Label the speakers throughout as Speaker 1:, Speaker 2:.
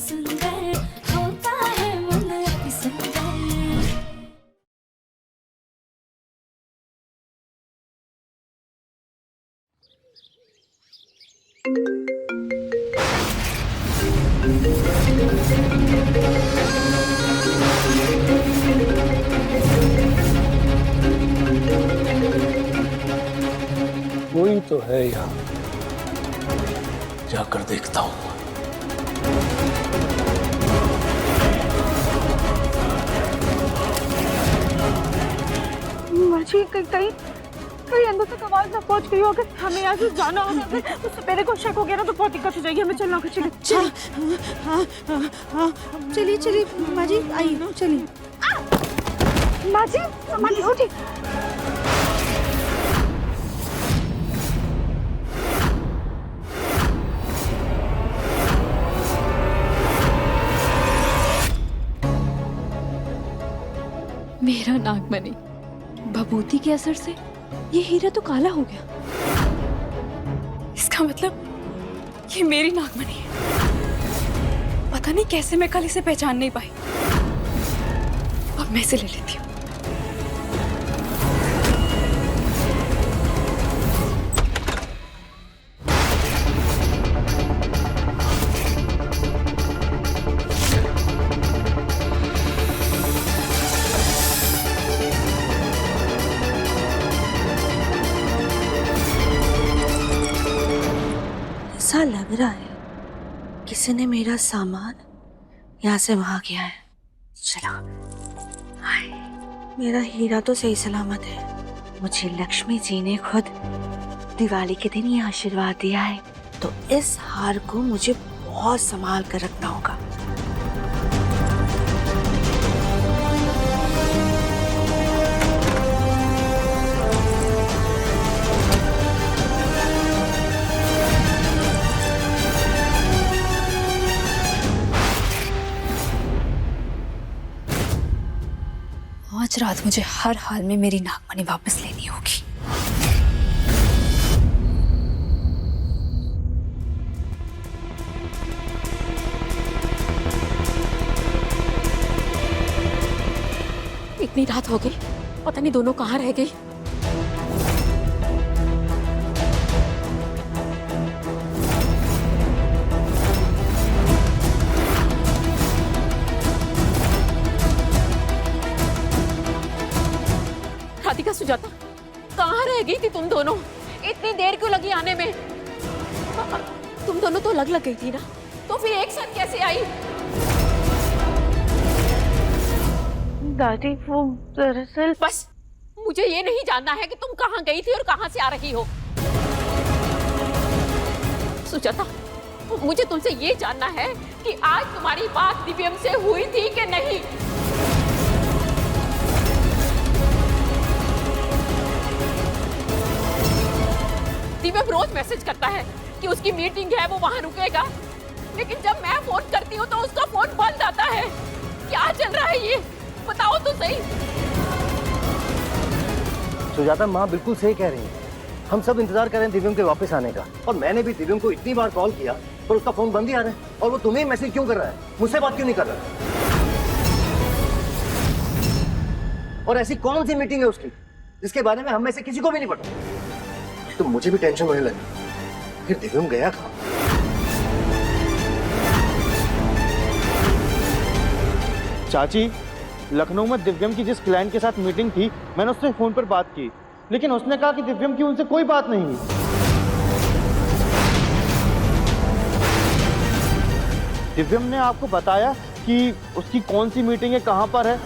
Speaker 1: सुंदर होता है मन अति सुंदर।
Speaker 2: कोई तो है यहाँ, जाकर देखता हूँ।
Speaker 3: मुझे कहीं कहीं अंदर तक आवाज ना पहुंच गई हो। अगर हमें यहाँ से जाना होगा, अगर उससे मेरे को शक हो गया ना तो बहुत दिक्कत हो जाएगी। हमें चलना होगा। चलिए चलिए चलिए माँ जी, आइए चलिए। माँ जी उठिए।
Speaker 4: मेरा नागमणि भभूति के असर से ये हीरा तो काला हो गया। इसका मतलब ये मेरी नागमणि है। पता नहीं कैसे मैं कल इसे पहचान नहीं पाई। अब मैं इसे ले लेती हूँ।
Speaker 5: ऐसा लग रहा है किसी ने मेरा सामान यहाँ से वहां किया है। चलो, हाय, मेरा हीरा तो सही सलामत है। मुझे लक्ष्मी जी ने खुद दिवाली के दिन ये आशीर्वाद दिया है, तो इस हार को मुझे बहुत संभाल कर रखना होगा।
Speaker 4: आज रात मुझे हर हाल में मेरी नागमणि वापस लेनी होगी। इतनी रात हो गई, पता नहीं दोनों कहाँ रह गई। राधिका, सुजाता, कहाँ रह गई थी तुम दोनों? इतनी देर क्यों लगी आने में? तुम दोनों तो अलग लग गई थी ना, तो फिर एक साथ कैसे आई?
Speaker 3: दादी वो दरअसल
Speaker 4: बस मुझे ये नहीं जानना है कि तुम कहाँ गई थी और कहाँ से आ रही हो। सुजाता, मुझे तुमसे ये जानना है कि आज तुम्हारी बात दिव्यम से हुई थी कि नहीं। दिव्यम रोज मैसेज करता है कि उसकी मीटिंग है, वो वहां रुकेगा, लेकिन जब मैं फोन करती हूँ तो उसका फोन बंद आता है। क्या चल रहा है ये? बताओ तो सही।
Speaker 6: सुजाता, माँ बिल्कुल सही कह रही है। हम सब इंतजार कर रहे हैं दिव्यम के वापस आने का, और मैंने भी दिव्यम को इतनी बार कॉल किया पर उसका फोन बंद ही आ रहा है। और वो तुम्हें मैसेज क्यों कर रहा है? मुझसे बात क्यों नहीं कर रहा? और ऐसी कौन सी मीटिंग है उसकी जिसके बारे में हम में से किसी को भी नहीं पता? तो मुझे भी टेंशन होने लगी। फिर दिव्यम गया कहाँ?
Speaker 7: चाची, लखनऊ में दिव्यम की जिस क्लाइंट के साथ मीटिंग थी, मैंने उससे फोन पर बात की, लेकिन उसने कहा कि दिव्यम की उनसे कोई बात नहीं हुई। दिव्यम ने आपको बताया कि उसकी कौन सी मीटिंग है, कहां पर है?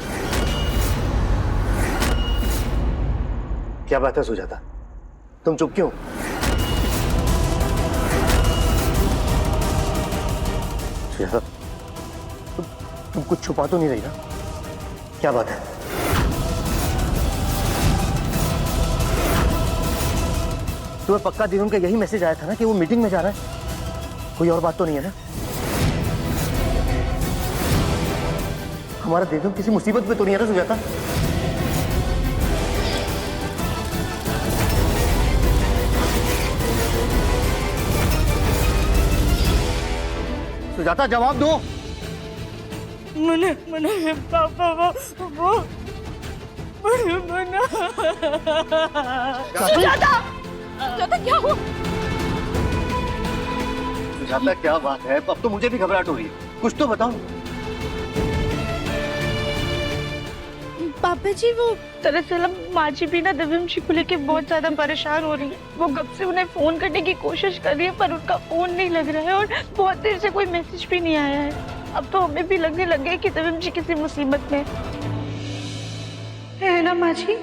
Speaker 6: क्या बात है सुजाता, तुम चुप क्यों? सुजाता, तुम कुछ छुपा तो नहीं रही ना? क्या बात है? तुम्हें पक्का दिव्यम का यही मैसेज आया था ना कि वो मीटिंग में जा रहा है? कोई और बात तो नहीं है ना? हमारा दिव्यम किसी मुसीबत में तो नहीं है ना सुजाता? सुजाता, जवाब दो।
Speaker 3: मैंने पापा वो मना।
Speaker 4: सुजाता क्या हुआ?
Speaker 6: सुजाता क्या बात है? अब तो मुझे भी घबराहट हो रही है, कुछ तो बताओ।
Speaker 3: पापा जी वो दरअसल माँ जी भी ना दिव्यम जी को लेके बहुत ज्यादा परेशान हो रही है। वो कब से उन्हें फोन करने की कोशिश कर रही है पर उनका फोन नहीं लग रहा है और बहुत देर से कोई मैसेज भी नहीं आया है। अब तो हमें भी लगने लग गया कि दिव्यम जी किसी मुसीबत में है ना माँ जी?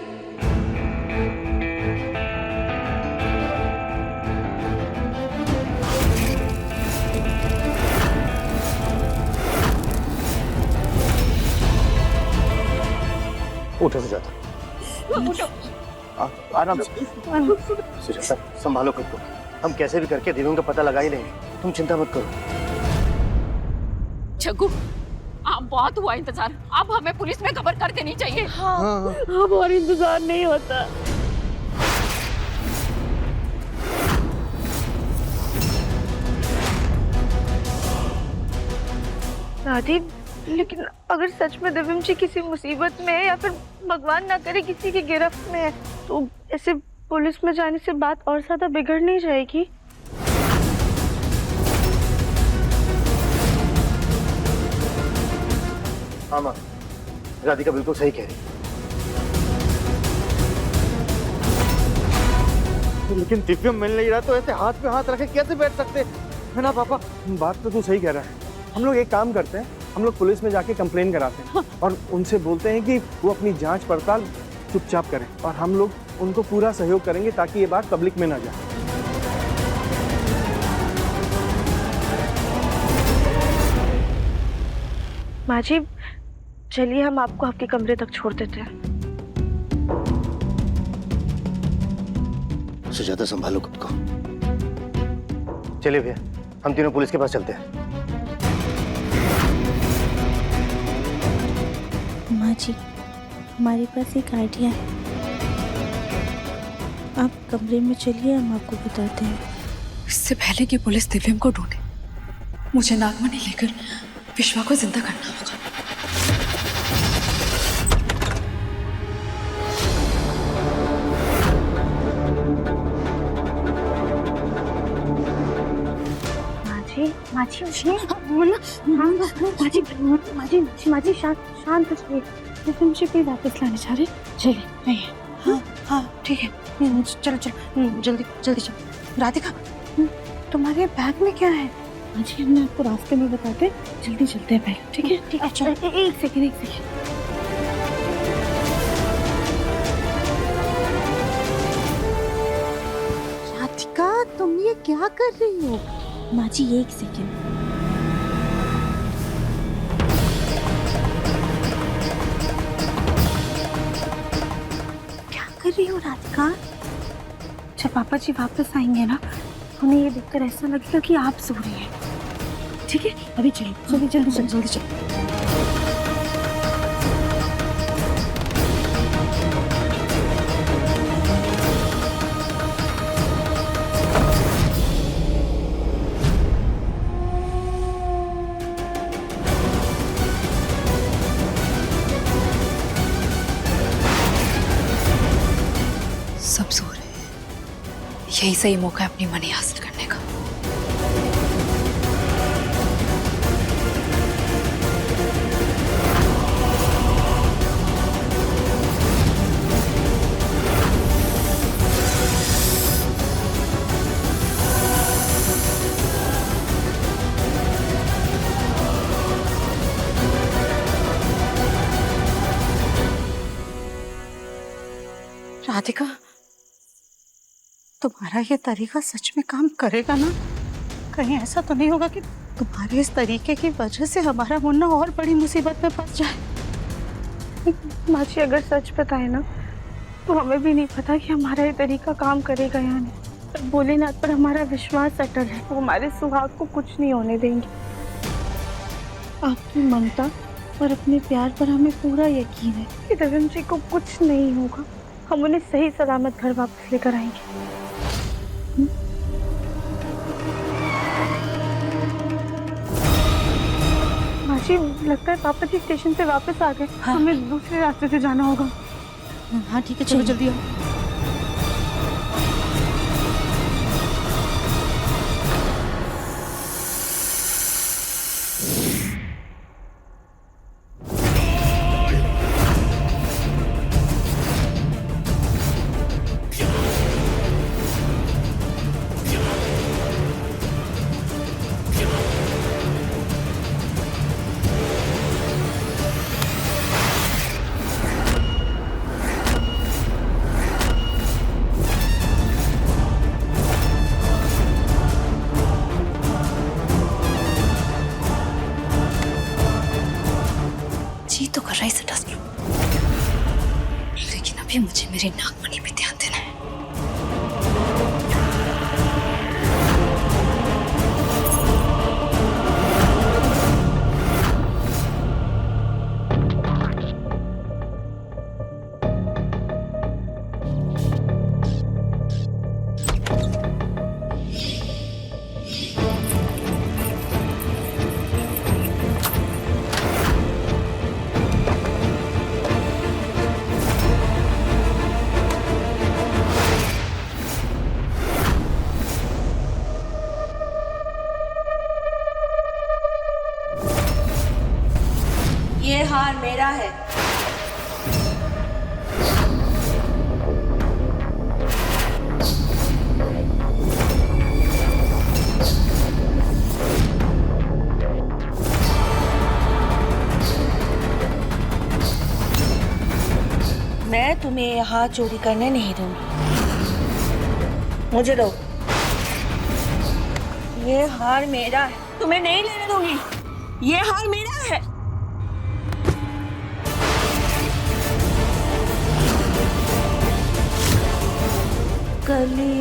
Speaker 6: उठो सुजाता,
Speaker 3: उठो।
Speaker 6: आराम से। सुजाता संभालो खुद को, हम कैसे भी करके दिव्यम का पता लगा ही लेंगे, तुम चिंता मत करो।
Speaker 4: छग्गू, आप बहुत हुआ इंतजार, अब हमें पुलिस में खबर कर देनी चाहिए।
Speaker 3: हाँ, अब और इंतजार नहीं होता। दादी, लेकिन अगर सच में दिव्यम जी किसी मुसीबत में है या फिर भगवान ना करे किसी की गिरफ्त में है तो ऐसे पुलिस में जाने से बात और ज्यादा बिगड़ नहीं जाएगी?
Speaker 6: हाँ माँ, राधिका बिल्कुल सही कह रही।
Speaker 7: लेकिन दिव्यम मिल नहीं रहा तो ऐसे हाथ पे हाथ रखे कैसे बैठ सकते है ना पापा?
Speaker 8: बात तो तू सही कह रहा है। हम लोग एक काम करते हैं, हम लोग पुलिस में जाके कंप्लेन कराते हैं और उनसे बोलते हैं कि वो अपनी जांच पड़ताल चुपचाप करें और हम लोग उनको पूरा सहयोग करेंगे ताकि ये बात पब्लिक में ना जाए।
Speaker 3: माँ जी, चलिए हम आपको आपके कमरे तक छोड़ देते हैं।
Speaker 6: सुजाता संभालो खुद को। चलिए भैया, हम तीनों पुलिस के पास चलते हैं।
Speaker 5: माँ जी, हमारे पास एक आइडिया है। आप कमरे में चलिए, हम आपको बताते हैं।
Speaker 9: इससे पहले कि पुलिस दिव्यम को ढूंढे, मुझे नागमणि लेकर विश्वा को जिंदा करना होगा।
Speaker 3: माजी शांत हो जाइए। दिव्यम जी भी वापस लाने जा रहे, चलिए नहीं।
Speaker 5: हाँ हाँ ठीक है, चलो चलो जल्दी जल्दी चलो। राधिका, तुम्हारे बैग में क्या है?
Speaker 3: माजी हमने आपको रास्ते में बताते, जल्दी चलते हैं पहले। ठीक है ठीक है, चलो। एक सेकंड।
Speaker 5: राधिका, तुम ये क्या कर रही हो? माँ जी एक सेकंड। क्या कर रही हो राधिका?
Speaker 3: जब पापा जी वापस आएंगे ना, उन्हें ये देखकर ऐसा लगेगा कि आप सो रही हैं। ठीक है, अभी चलिए जल्दी चलो।
Speaker 9: सब सो रहे हैं, यही सही मौका है अपनी मनी हासिल करने का।
Speaker 5: राधिका, तुम्हारा ये तरीका सच में काम करेगा ना? कहीं ऐसा तो नहीं होगा कि तुम्हारे इस तरीके की वजह से हमारा मुन्ना और बड़ी मुसीबत में फंस जाए?
Speaker 3: माँ जी अगर सच बताए ना तो हमें भी नहीं पता कि हमारा ये तरीका काम करेगा या नहीं। पर भोलेनाथ पर हमारा विश्वास अटल है, वो हमारे सुहाग को कुछ नहीं होने देंगे। आपकी ममता और अपने प्यार पर हमें पूरा यकीन है कि दिव्यम जी को कुछ नहीं होगा। हम उन्हें सही सलामत घर वापस लेकर आएंगे। माँ जी लगता है पापा जी स्टेशन से वापस आ गए।
Speaker 5: हाँ।
Speaker 3: हमें दूसरे रास्ते से जाना होगा।
Speaker 5: हाँ ठीक है,
Speaker 3: चलो
Speaker 5: चलो
Speaker 3: जल्दी आओ।
Speaker 9: जी तो कर रहा है इसे डस्ट, लेकिन अभी मुझे मेरे नागमणि पे ध्यान देना है।
Speaker 5: ये हार मेरा है। मैं तुम्हें ये हार चोरी करने नहीं दूंगी, मुझे दो। ये हार मेरा है, तुम्हें नहीं लेने दूंगी। ये हार मेरा है। कली,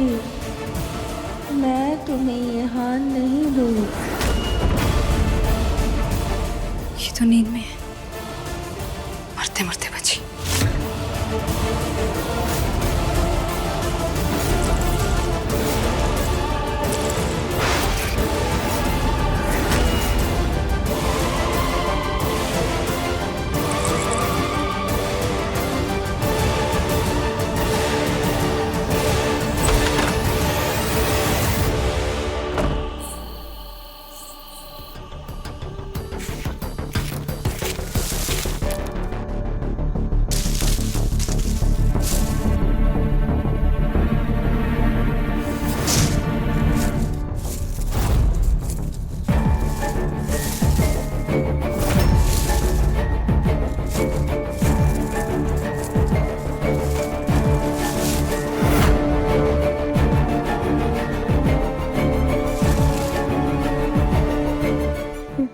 Speaker 5: मैं तुम्हें ये हार नहीं दूंगी।
Speaker 9: ये तो नींद में है, मरते मरते बची।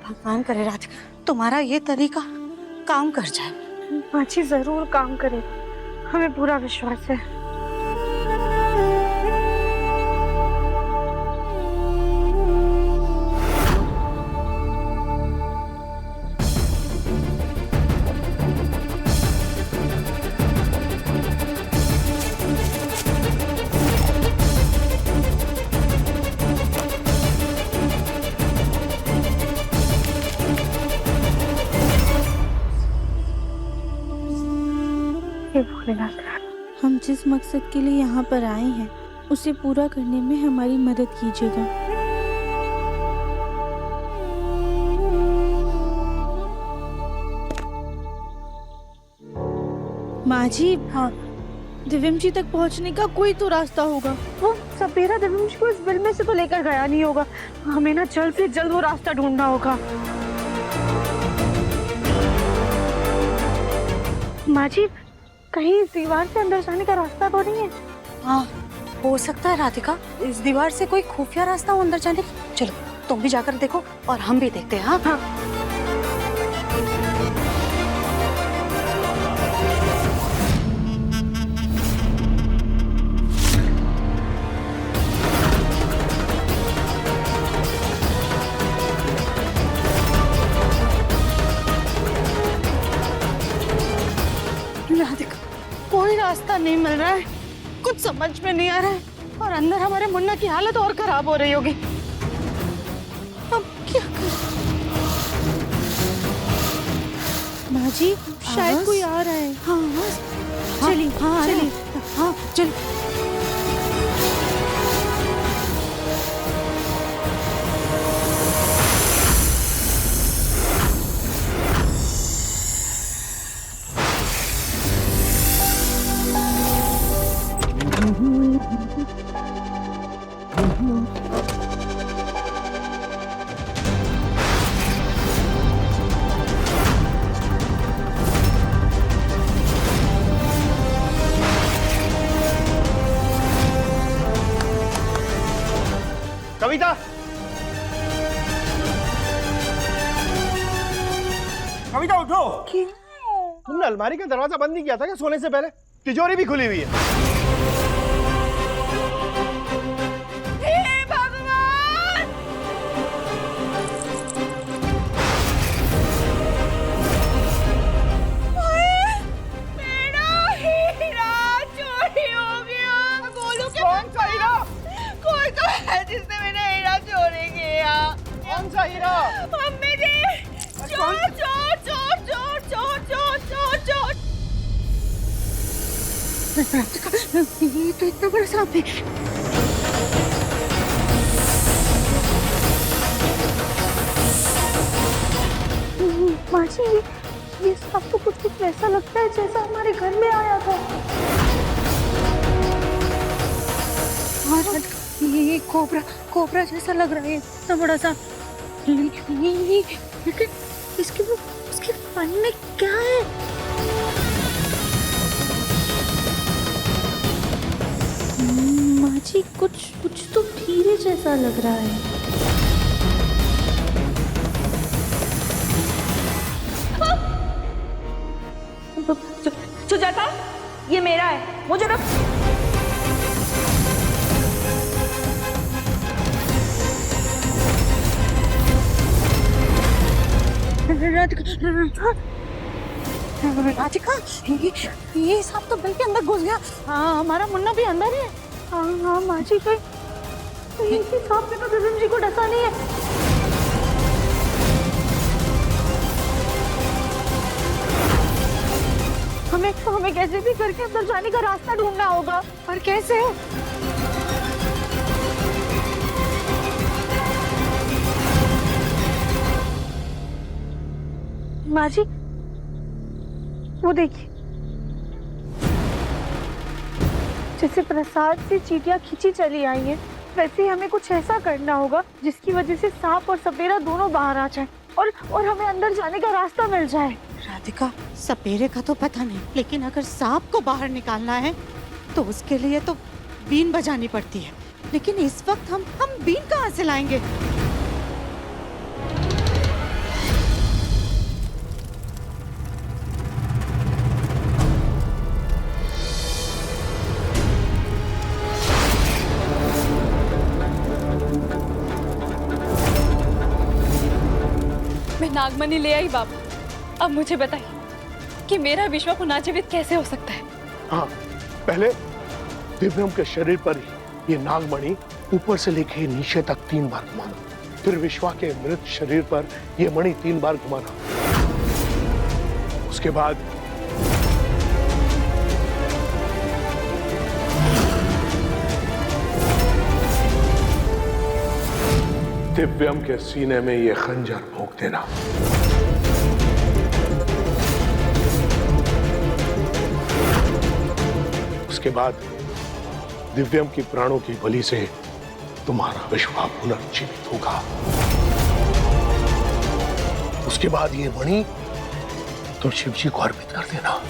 Speaker 5: भगवान करे राधिका, तुम्हारा ये तरीका काम कर जाए।
Speaker 3: माँ जी जरूर काम करेगा, हमें पूरा विश्वास है। हे भोलेनाथ,
Speaker 10: हम जिस मकसद के लिए यहाँ पर आए हैं उसे पूरा करने में हमारी मदद कीजिएगा। माँ जी, हाँ, दिव्यम जी तक पहुँचने का कोई तो रास्ता होगा।
Speaker 3: वो सपेरा दिव्यम जी को इस बिल में से तो लेकर गया नहीं होगा। हमें ना जल्द से जल्द वो रास्ता ढूंढना होगा। माँ जी, कहीं इस दीवार से अंदर जाने का रास्ता तो नहीं है?
Speaker 5: हाँ, हो सकता है राधिका, इस दीवार से कोई खुफिया रास्ता हो अंदर जाने का। चलो तुम भी जाकर देखो और हम भी देखते हैं। हाँ हाँ।
Speaker 3: राधिका, कोई रास्ता नहीं मिल रहा है, कुछ समझ में नहीं आ रहा है, और अंदर हमारे मुन्ना की हालत और खराब हो रही होगी। अब क्या करें?
Speaker 10: माँ जी शायद कोई आ रहा है।
Speaker 5: हाँ
Speaker 10: चलिए
Speaker 5: हाँ
Speaker 10: चलिए।
Speaker 5: हाँ चल।
Speaker 7: कविता, कविता उठो। तुमने अलमारी का दरवाजा बंद नहीं किया था क्या सोने से पहले? तिजोरी भी खुली हुई है।
Speaker 3: जिसने मेरा हीरा चोरी किया।
Speaker 7: कौन सा हीरा?
Speaker 3: मम्मी जी, चोर चोर चोर चोर चोर चोर चोर चोर।
Speaker 5: ये तो इतना बड़ा सांप है।
Speaker 10: माँ जी ये सांप तो कुछ कुछ वैसा लगता है जैसा हमारे घर में आया था।
Speaker 5: और ये कोबरा कोबरा जैसा लग रहा है, इतना बड़ा सा। लेकिन इसके फन में क्या है?
Speaker 10: माँ जी कुछ तो धीरे जैसा लग रहा है।
Speaker 3: सुजाता, ये मेरा है, मुझे रख।
Speaker 5: राधिका, ये सांप तो बिल के अंदर घुस गया। हाँ हमारा मुन्ना भी अंदर है।
Speaker 10: हाँ माँ जी तो ये सांप ने तो दिव्यम जी को डसा नहीं है। हमें कैसे भी करके अंदर जाने का रास्ता ढूंढना होगा।
Speaker 5: पर कैसे?
Speaker 10: माँ जी वो देखिए, जैसे प्रसाद से चींटियां खींची चली आई हैं, वैसे ही हमें कुछ ऐसा करना होगा जिसकी वजह से सांप और सपेरा दोनों बाहर आ जाए और हमें अंदर जाने का रास्ता मिल जाए।
Speaker 5: राधिका, सपेरे का तो पता नहीं, लेकिन अगर सांप को बाहर निकालना है तो उसके लिए तो बीन बजानी पड़ती है। लेकिन इस वक्त हम बीन कहाँ से लाएंगे?
Speaker 9: मैं नागमणि ले आई बाबू। अब मुझे बताइए कि मेरा विश्वा पुनर्जीवित कैसे हो सकता है?
Speaker 2: हाँ, पहले दिव्यम के शरीर पर ये नागमणि ऊपर से लेके नीचे तक 3 बार घुमाना, फिर विश्वा के मृत शरीर पर ये मणि 3 बार घुमाना। उसके बाद दिव्यम के सीने में ये खंजर भोंक देना। उसके बाद दिव्यम की प्राणों की बलि से तुम्हारा विश्वा पुनर्जीवित होगा। उसके बाद ये मणि तुम शिव जी को अर्पित कर देना।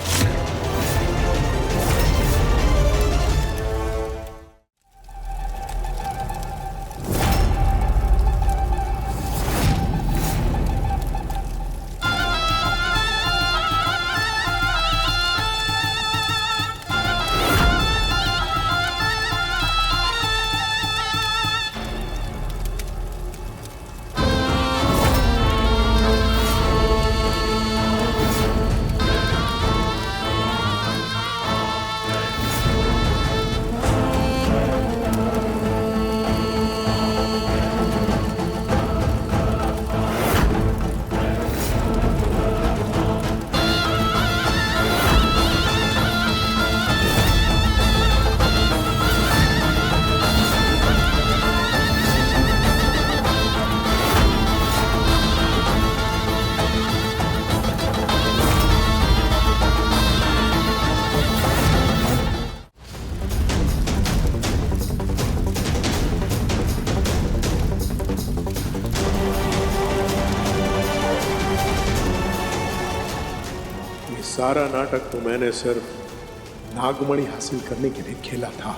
Speaker 2: सारा नाटक तो मैंने सिर्फ नागमणि हासिल करने के लिए खेला था।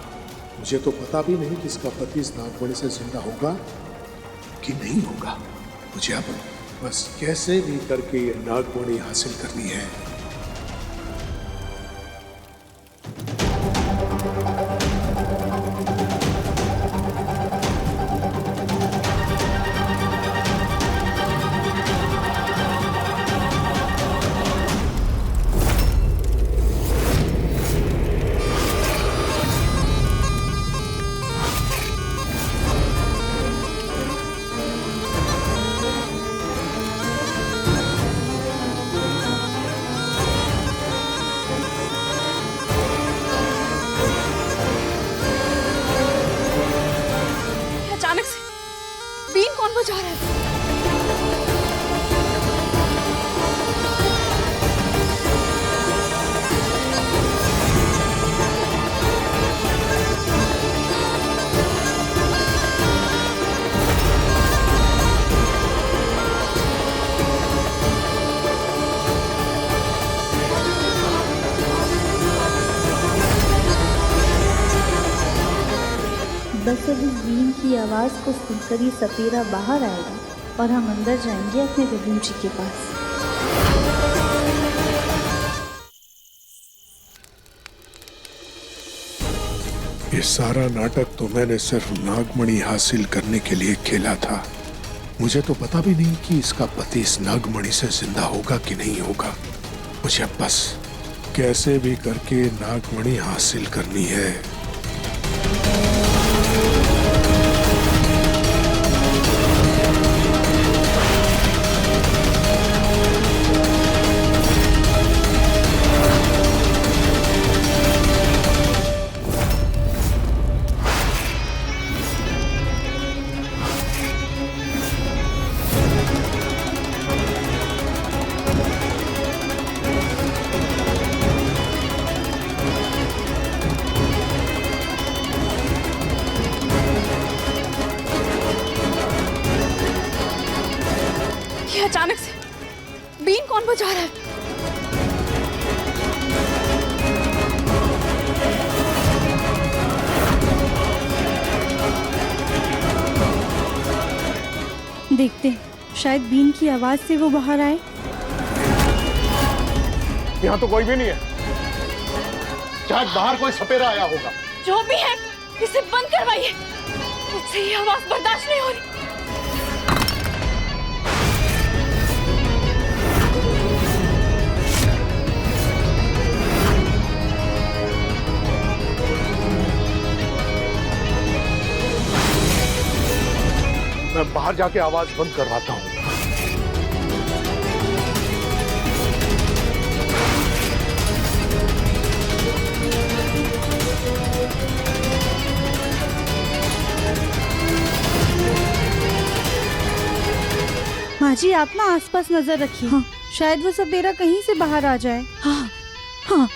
Speaker 2: मुझे तो पता भी नहीं कि इसका पति इस नागमणि से जिंदा होगा कि नहीं होगा। मुझे अब बस कैसे भी करके ये नागमणि हासिल करनी है।
Speaker 4: अचानक से बीन कौन बजा रहा है?
Speaker 10: बस अब इस बीन की आवाज़ को सुनकर ही सपेरा बाहर आएगा और हम अंदर जाएंगे अपने दिव्यम जी के पास।
Speaker 2: ये सारा नाटक तो मैंने सिर्फ नागमणि हासिल करने के लिए खेला था। मुझे तो पता भी नहीं कि इसका पति इस नागमणि से जिंदा होगा कि नहीं होगा। मुझे अब बस कैसे भी करके नागमणि हासिल करनी है।
Speaker 4: ये अचानक से बीन कौन बजा रहा है?
Speaker 10: देखते हैं, शायद बीन की आवाज़ से वो बाहर आए।
Speaker 2: यहाँ तो कोई भी नहीं है। शायद बाहर कोई सपेरा आया होगा।
Speaker 4: जो भी है इसे बंद करवाइए, मुझसे ये आवाज बर्दाश्त नहीं हो रही।
Speaker 2: मैं बाहर जाके आवाज बंद करवाता हूँ।
Speaker 10: माँ जी, आप ना आसपास नजर रखिए। हाँ। शायद वो सपेरा कहीं से बाहर आ जाए। हाँ हाँ।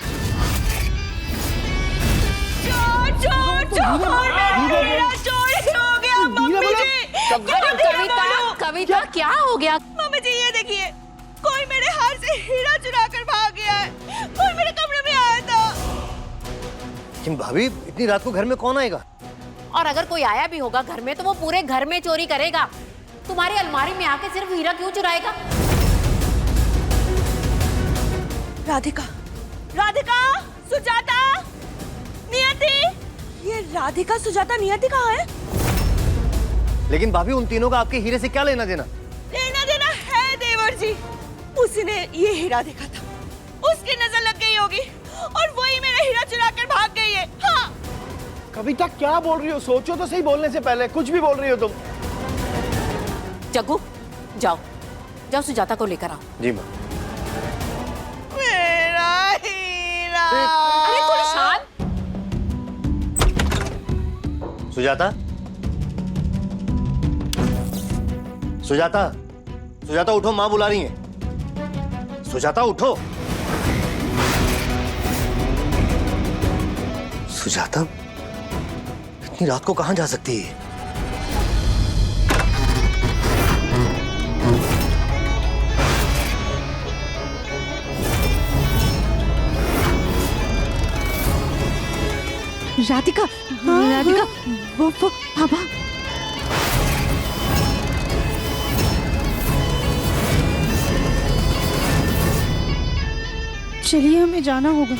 Speaker 4: कविता क्या हो गया?
Speaker 3: मम्मी जी ये देखिए, कोई मेरे हाथ से हीरा चुरा कर भाग गया है। कोई मेरे कमरे में आया था।
Speaker 6: लेकिन भाभी, इतनी रात को घर में कौन आएगा?
Speaker 4: और अगर कोई आया भी होगा घर में तो वो पूरे घर में चोरी करेगा। तुम्हारी अलमारी में आके सिर्फ हीरा क्यों चुराएगा?
Speaker 3: राधिका, राधिका, सुजाता, नियति। ये राधिका, सुजाता, नियति कहाँ है?
Speaker 6: लेकिन भाभी, उन तीनों का आपके हीरे से क्या लेना देना?
Speaker 3: लेना देना है देवर जी। उसी ने ये हीरा देखा था, उसकी नजर लग गई होगी और वही मेरा हीरा चुरा कर भाग गई है। हाँ।
Speaker 8: कविता, क्या बोल रही हो? सोचो तो सही, बोलने से पहले कुछ भी बोल रही हो तुम।
Speaker 4: जग्गू, जाओ जाओ सुजाता को लेकर आओ।
Speaker 6: जी माँ।
Speaker 3: मेरा हीरा।
Speaker 4: अरे थोड़ी शांत।
Speaker 6: सुजाता, सुजाता, सुजाता उठो, माँ बुला रही है। सुजाता उठो। सुजाता इतनी रात को कहाँ जा सकती है?
Speaker 5: राधिका, राधिका, वो पापा।
Speaker 10: चलिए हमें जाना होगा।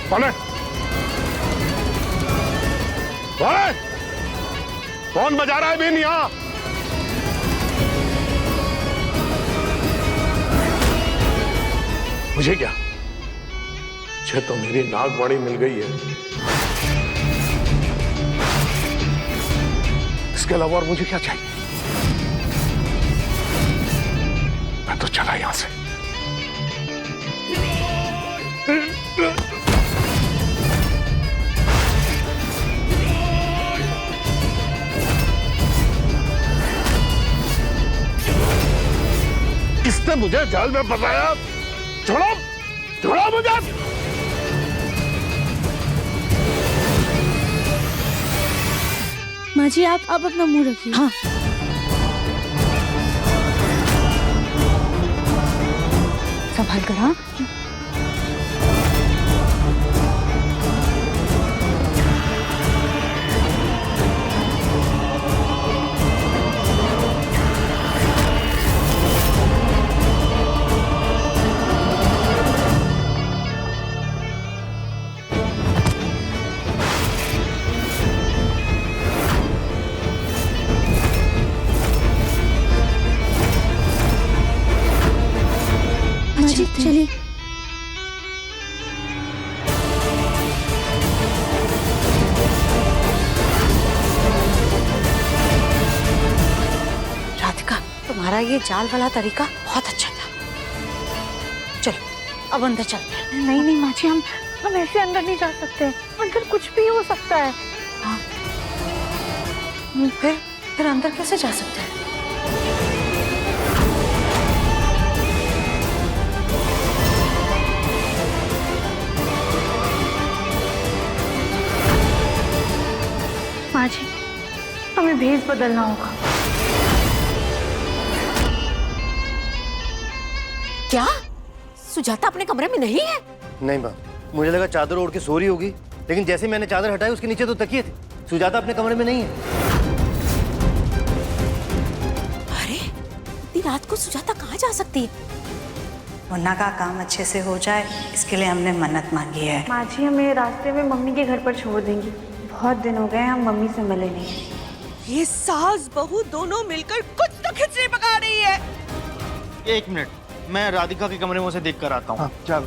Speaker 2: कौन है? कौन है? कौन बजा रहा है बीन यहाँ? मुझे क्या, मुझे तो मेरी नागमणि मिल गई है। इसके अलावा और मुझे क्या चाहिए? मैं तो चला यहां से। इसने मुझे जाल में फंसाया। छोड़ो, छोड़ो मुझे।
Speaker 10: माँ जी आप अपना मुंह रखिए।
Speaker 5: हाँ। संभाल कर। हाँ।
Speaker 10: चलिए।
Speaker 5: राधिका, तुम्हारा ये जाल वाला तरीका बहुत अच्छा था। चलो अब अंदर चलते हैं।
Speaker 10: नहीं नहीं माँ जी, हम ऐसे अंदर नहीं जा सकते। अंदर कुछ भी हो सकता है।
Speaker 5: हाँ। फिर अंदर कैसे जा सकते हैं?
Speaker 10: माँ जी हमें भेष बदलना होगा।
Speaker 4: क्या सुजाता अपने कमरे में नहीं है?
Speaker 6: नहीं माँ, मुझे लगा चादर ओढ़ के सो रही होगी, लेकिन जैसे मैंने चादर हटाई उसके नीचे तो तकिए थे। सुजाता अपने कमरे में नहीं है।
Speaker 4: अरे इतनी रात को सुजाता कहाँ जा सकती है?
Speaker 5: मुन्ना का काम अच्छे से हो जाए इसके लिए हमने मन्नत मांगी है।
Speaker 10: माँ जी हमें रास्ते में मम्मी के घर पर छोड़ देंगी। बहुत दिन हो गए हम मम्मी से मिले नहीं।
Speaker 11: ये सास बहू दोनों मिलकर कुछ तो खिचड़ी पका रही है।
Speaker 7: 1 मिनट, मैं राधिका के कमरे में उसे देख कर आता हूँ।
Speaker 8: हाँ चलो।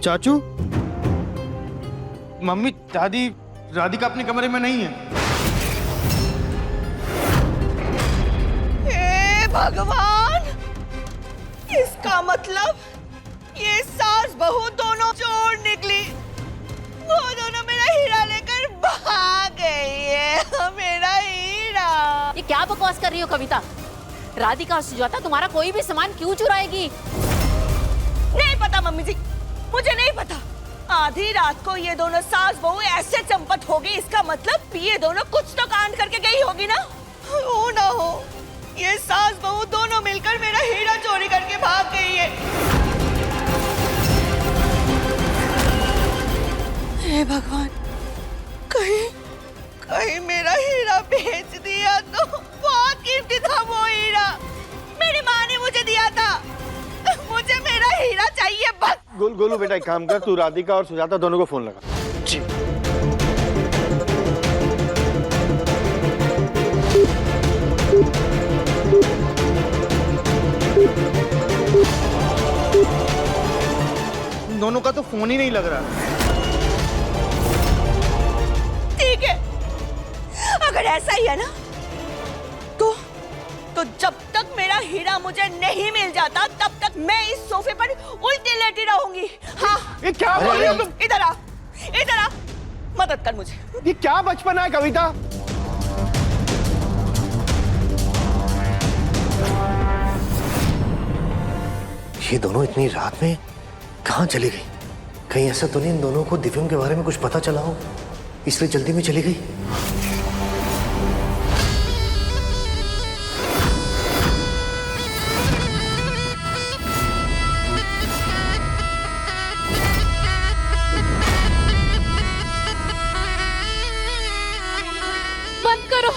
Speaker 7: चाचू, मम्मी, दादी, राधिका अपने कमरे में नहीं है।
Speaker 11: हे भगवान, इसका मतलब ये सास बहू दोनों चोर निकली। वो दोनों मेरा हीरा लेकर भाग गई है। मेरा हीरा।
Speaker 4: ये क्या बकवास कर रही हो कविता? राधिका और सुजाता तुम्हारा कोई भी सामान क्यों चुराएगी?
Speaker 11: नहीं पता मम्मी जी, मुझे नहीं पता। आधी रात को ये दोनों सास बहू ऐसे चंपत होगी, इसका मतलब ये दोनों कुछ तो कांड करके गई होगी ना। हो ना हो, ये सास बहू दोनों मिलकर मेरा हीरा चोरी करके भाग गई है। हे भगवान, कहीं मेरा हीरा बेच दिया तो। बहुत कीमती था वो हीरा, मेरी माँ ने मुझे दिया था। मुझे मेरा हीरा चाहिए बस।
Speaker 7: गोलू बेटा, एक काम कर, तू राधिका और सुजाता दोनों को फोन लगा। जी। दोनों का तो फोन ही नहीं लग रहा।
Speaker 11: ठीक है, अगर ऐसा ही है ना तो जब तक मेरा हीरा मुझे नहीं मिल जाता तब तक मैं इस सोफे पर उल्टी लेटी रहूंगी। हाँ।
Speaker 7: ये क्या बोल रही हो तुम?
Speaker 11: इधर आ, इधर आ, मदद कर मुझे।
Speaker 8: ये क्या बचपना है कविता?
Speaker 6: ये दोनों इतनी रात में कहाँ चली गई? कहीं ऐसा तो नहीं इन दोनों को दिव्यम के बारे में कुछ पता चला हो, इसलिए जल्दी में चली गई?
Speaker 4: बंद करो।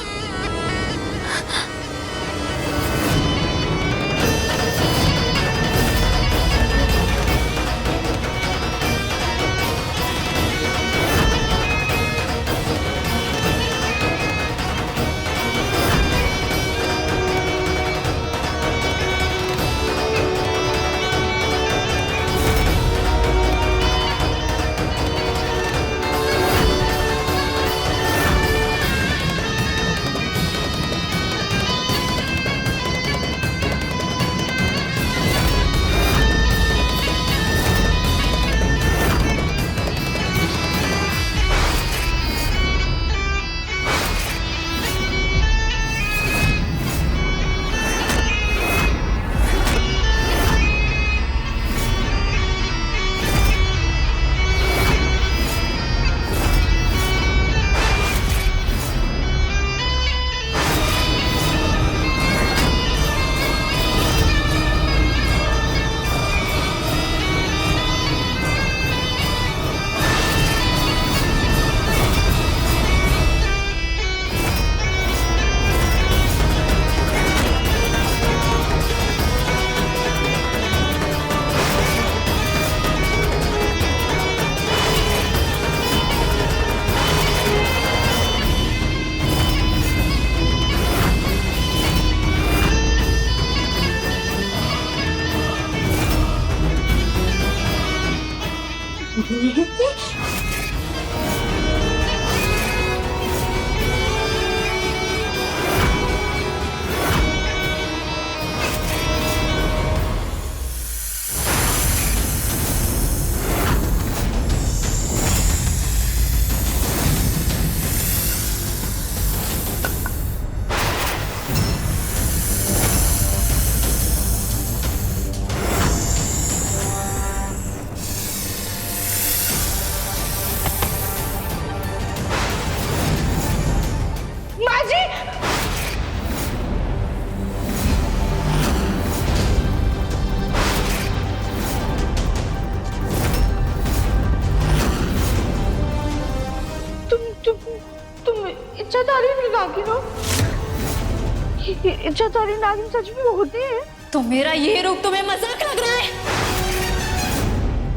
Speaker 10: इच्छाधारी नागिन सच में होती है?
Speaker 4: तो मेरा ये रूप तुम्हें मजाक लग रहा है?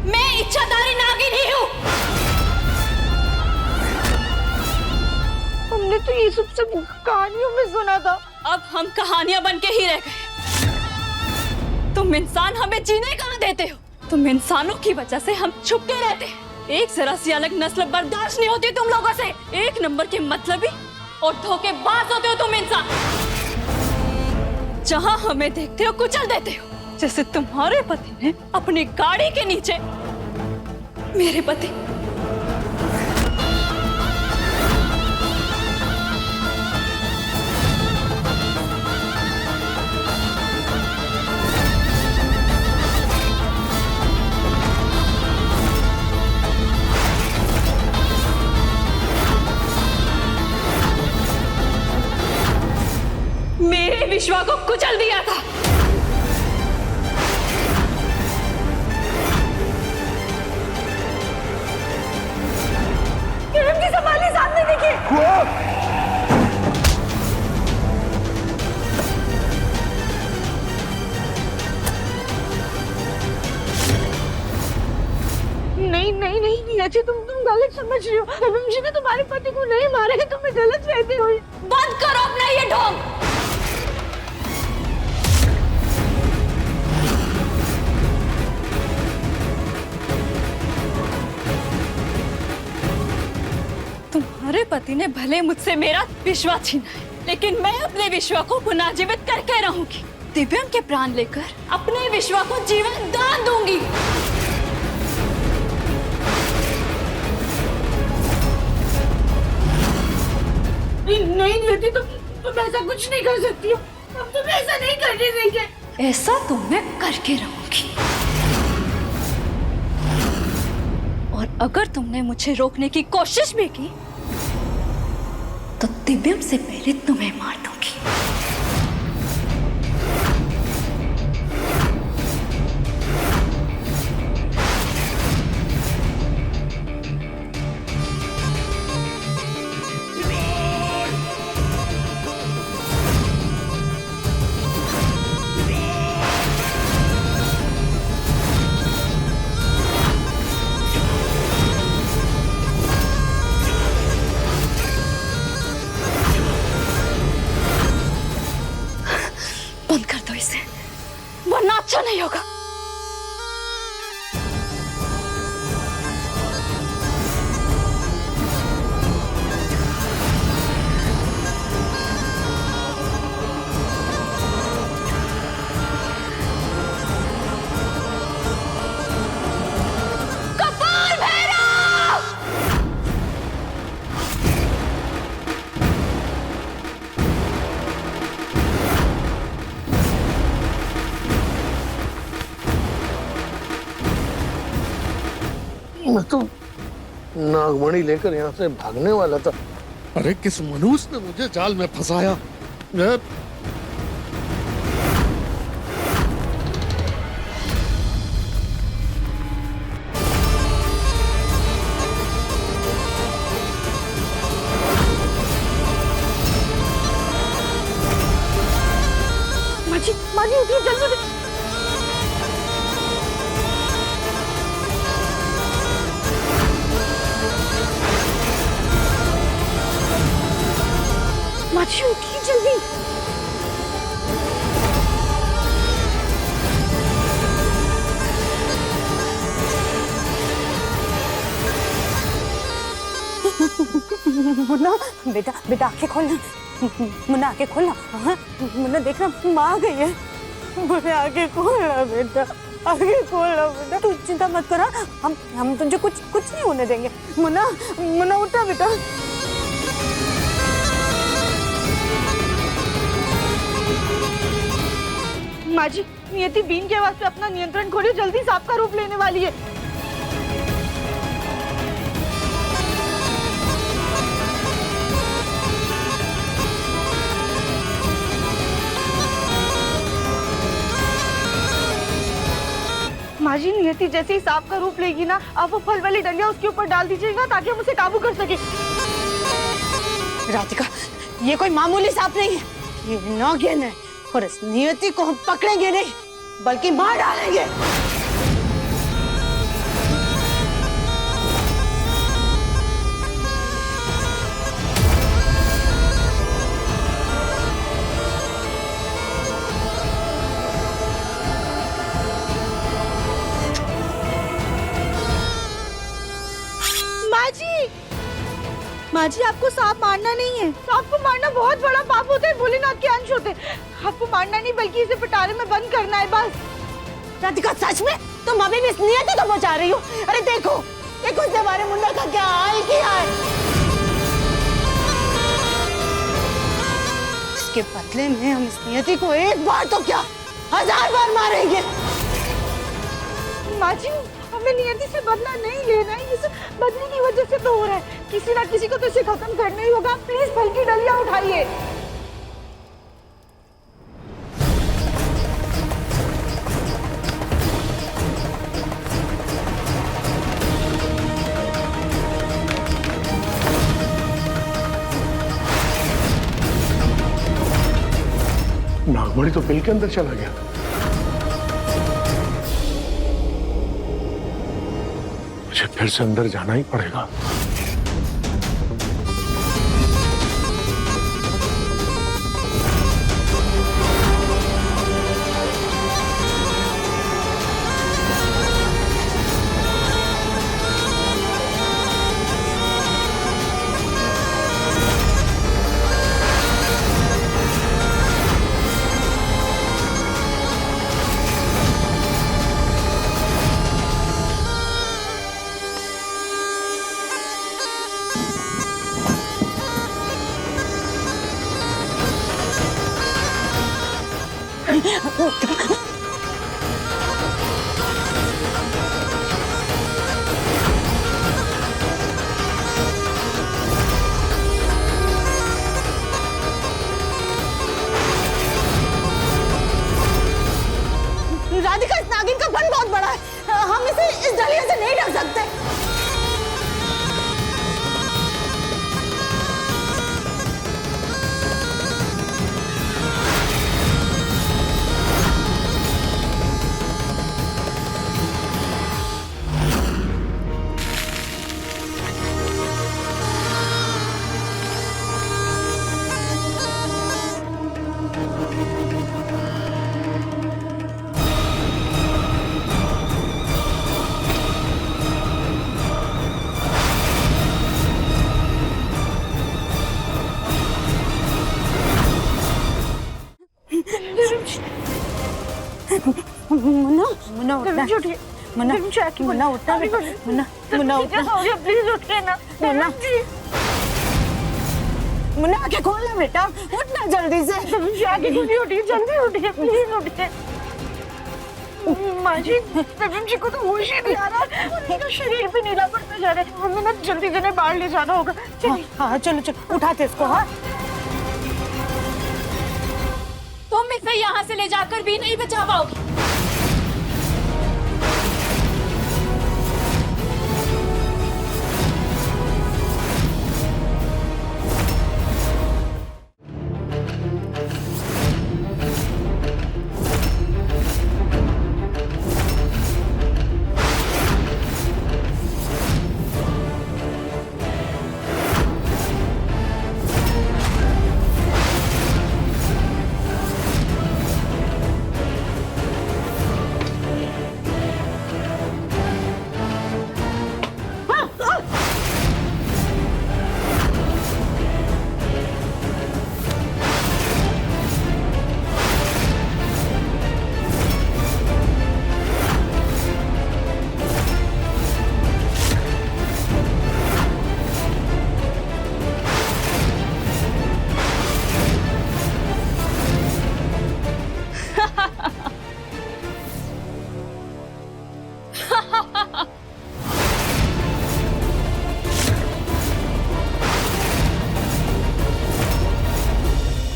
Speaker 4: मैं इच्छाधारी नागिन ही हूँ।
Speaker 10: हमने तो ये सबसे कहानियों में सुना था।
Speaker 4: अब हम कहानियां बन के ही रह गए। तुम इंसान हमें जीने कहाँ देते हो? तुम इंसानों की वजह से हम छुप के रहते हैं। एक जरा सी अलग नस्ल बर्दाश्त नहीं होती तुम लोगों से। एक नंबर के मतलबी और धोखेबाज होते हो तुम इंसान। जहाँ हमें देखते हो कुचल देते हो, जैसे तुम्हारे पति ने अपनी गाड़ी के नीचे मेरे पति। मेरे विश्वा को कुचल दिया था।
Speaker 10: किरण की संभाली सामने देखिए। नहीं नहीं नहीं अच्छी तुम गलत समझ रही हो। नवीन जी ने तुम्हारे पति को नहीं मारा है, तुम्हें गलत रहती हो।
Speaker 4: बंद करो अपना ये ढोंग। तुम्हारे पति ने भले मुझसे मेरा विश्वास छीना है, लेकिन मैं अपने विश्वा को पुनर्जीवित करके रहूंगी। दिव्यम के प्राण लेकर अपने विश्वा को जीवन दान दूंगी।
Speaker 10: नहीं नियति, तुम ऐसा कुछ नहीं कर सकती हो। हम तुम्हें ऐसा नहीं करने देंगे।
Speaker 4: ऐसा तो मैं करके रहूंगी। और अगर तुमने मुझे रोकने की कोशिश भी की तो दिव्यम से पहले तुम्हें मार दूंगी। बंद कर दो इसे, वरना अच्छा नहीं होगा। कपूर भैरव!
Speaker 2: मैं तो नागमणि लेकर यहाँ से भागने वाला था। अरे किस मनूस ने मुझे जाल में फंसाया।
Speaker 10: माजी उठिए जल्दी। माजी उठिए जल्दी।
Speaker 5: मुन्ना बेटा बेटा आंखें खोलना। मुन्ना आंखें खोलना। हाँ मुन्ना देखना माँ आ गई है। मुन्ना आंखें खोलना बेटा, आंखें खोलना बेटा। तू चिंता मत करा, हम तुझे कुछ नहीं होने देंगे। मुन्ना मुन्ना उठा बेटा।
Speaker 10: माजी नियति बीन के आवाज पे अपना नियंत्रण खोलिए, जल्दी सांप का रूप लेने वाली है। माजी नियति जैसे ही सांप का रूप लेगी ना, आप वो फल वाली डलिया उसके ऊपर डाल दीजिएगा ताकि हम उसे काबू कर सके।
Speaker 5: राधिका ये कोई मामूली सांप नहीं है, ये नागिन है और इस नियति को हम पकड़ेंगे नहीं बल्कि मार डालेंगे।
Speaker 10: माजी आपको सांप मारना नहीं है। सांप को मारना बहुत बड़ा पाप होता है, भोलेनाथ के अंश होते हैं। आपको मारना नहीं बल्कि इसे पिटारे में बंद करना है बस।
Speaker 5: राधिका सच में तुम अभी भी इस नियति को बचा रही हो? अरे देखो देखो इसने हमारे मुन्ना का क्या हाल किया है। इसके बदले में हम इस नियति को एक बार तो क्या 1000 बार मारेंगे।
Speaker 10: माजी हमें नियति से बदला नहीं लेना है, इस बदले की वजह से तो हो रहा है। किसी ना किसी को तो इसे खत्म करना ही होगा। प्लीज फल की डलियां उठाइए।
Speaker 2: नागमणि तो बिल के अंदर चला गया। मुझे फिर से अंदर जाना ही पड़ेगा।
Speaker 11: राधिका, इस नागिन का फन बहुत बड़ा है, हम इसे इस डलिया से नहीं ढक सकते।
Speaker 5: मुन्ना मुन्ना उठना
Speaker 10: उठिए
Speaker 5: मुन्ना मुन्ना उठना बेटा मुन्ना मुन्ना उठना
Speaker 10: प्लीज उठिए ना
Speaker 5: मुन्ना मुन्ना आंखें खोलना बेटा, उठना जल्दी से।
Speaker 10: आगे खुली उठिए, जल्दी उठिए, प्लीज उठिए। माँ जी, प्रवीण जी को तो होश ही नहीं आ रहा, उनका शरीर भी नीला पड़ता जा रहा है, हमें ना जल्दी जल्दी बाहर ले जाना होगा। चलिए।
Speaker 5: हाँ चलो चलो, उठाते इसको। हाँ
Speaker 4: तुम इसे यहाँ से ले जाकर भी नहीं बचा पाओगी।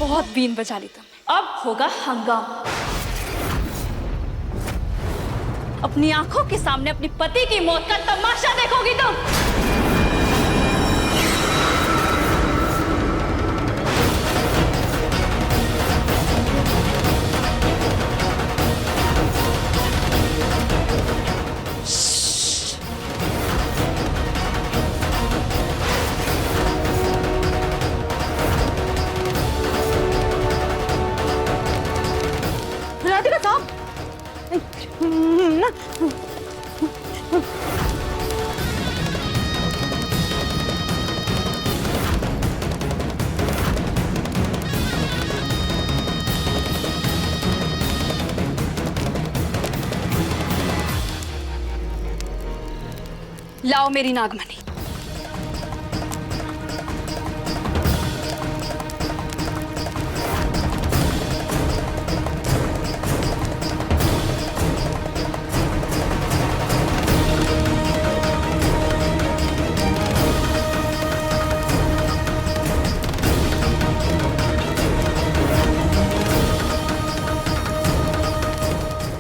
Speaker 4: बहुत बीन बजा ली तुमने, अब होगा हंगामा। अपनी आंखों के सामने अपनी पति की मौत का तमाशा देखोगी तुम।
Speaker 5: राधिका साहब ना
Speaker 4: लाओ मेरी नागमणि।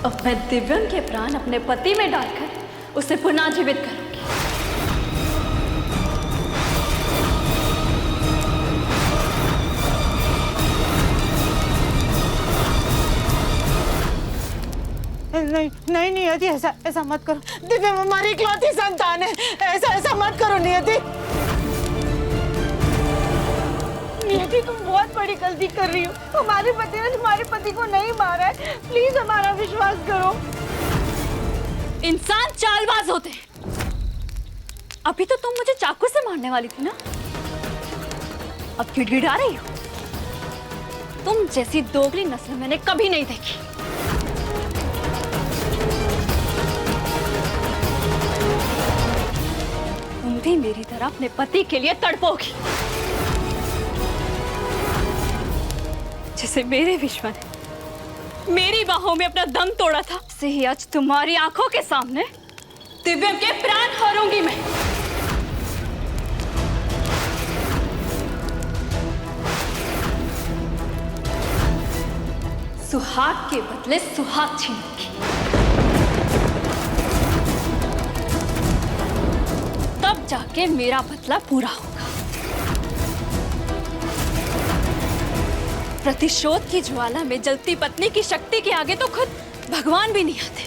Speaker 4: अब मैं दिव्यम के प्राण अपने पति में डालकर उसे पुनः जीवित करूंगी।
Speaker 5: नहीं नहीं नियति, ऐसा ऐसा मत करो। दिव्यम हमारी इकलौती संतान है, ऐसा ऐसा मत करो नियति।
Speaker 10: नियति, तुम बहुत बड़ी गलती कर रही हो। हमारे पति ने तुम्हारे पति को नहीं मारा है, प्लीज हमारा विश्वास करो।
Speaker 4: इंसान चालबाज होते हैं। अभी तो तुम मुझे चाकू से मारने वाली थी ना, अब गिड़गिड़ा रही हो। तुम जैसी दोगली नस्ल मैंने कभी नहीं देखी। तुम भी मेरी तरह अपने पति के लिए तड़पोगी, जैसे मेरे विश्व ने मेरी बाहों में अपना दम तोड़ा था, से ही आज तुम्हारी आंखों के सामने दिव्यम के प्राण हारूंगी मैं। सुहाग के बदले सुहाग छीनूंगी। जाके मेरा बदला पूरा होगा। प्रतिशोध की ज्वाला में जलती पत्नी की शक्ति के आगे तो खुद भगवान भी नहीं आते।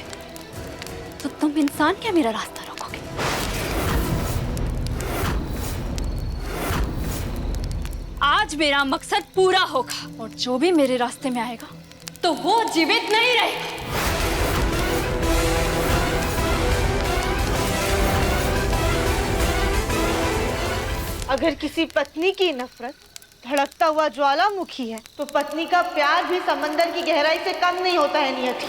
Speaker 4: तो तुम इंसान क्या मेरा रास्ता रोकोगे? आज मेरा मकसद पूरा होगा और जो भी मेरे रास्ते में आएगा तो वो जीवित नहीं रहेगा।
Speaker 10: अगर किसी पत्नी की नफरत धड़कता हुआ ज्वालामुखी है तो पत्नी का प्यार भी समंदर की गहराई से कम नहीं होता है नियति।